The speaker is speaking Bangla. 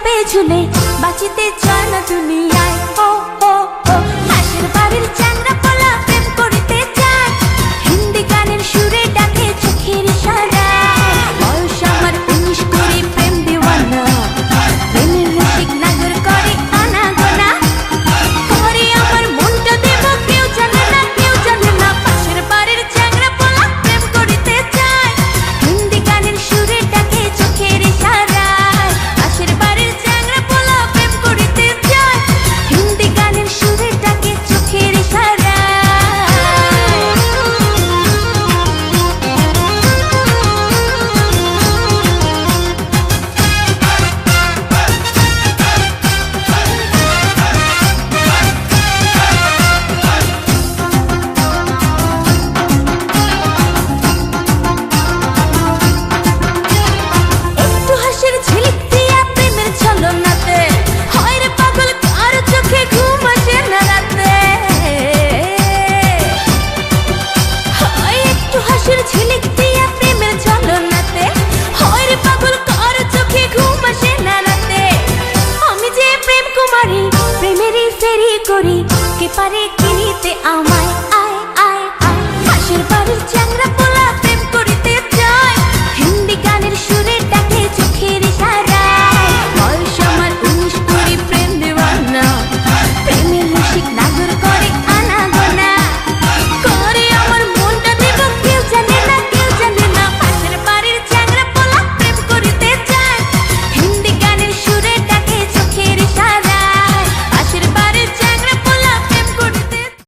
যাবে ঝুলে বাঁচিতে চায় না দুনিয়ায়। ও ও ও পাশের বাড়ির চ্যাংড়া পোলা প্রেম করিতে চায়, হিন্দি গানের সুরে ডাকে চোখের ইশারায়। বয়স আমার 19 করে প্রেম দিওয়ানা, প্রেমের রসিক নাগর করে আনাগোনা। ঘরে আমার মনটা দেব কেউ জানে না, কেউ জানে না। পাশের বাড়ির চ্যাংড়া পোলা প্রেম করিতে চায়, হিন্দি গানের সুরে ডাকে চোখের ইশারায়। পাশের বাড়ির চ্যাংড়া পোলা প্রেম করিতে চায়, হিন্দি গানের সুরে ডাকে চোখের ইশারায়। একটু হাসির ঝিলিক দিয়া প্রেমের ছলনাতে হয় রে পাগল, কার চোখে ঘুম আসে না রাতে। হয় একটু হাসির ঝিলিক দিয়া প্রেমের ছলনাতে হয় রে পাগল, কার চোখে ঘুম আসে না রাতে। আমি যে প্রেম কুমারী, প্রেমেরই ফেরি করি, কে পারে কিনিতে আমায়? আয় আয় আয় পাশের বাড়ির চ্যাংড়া পোলা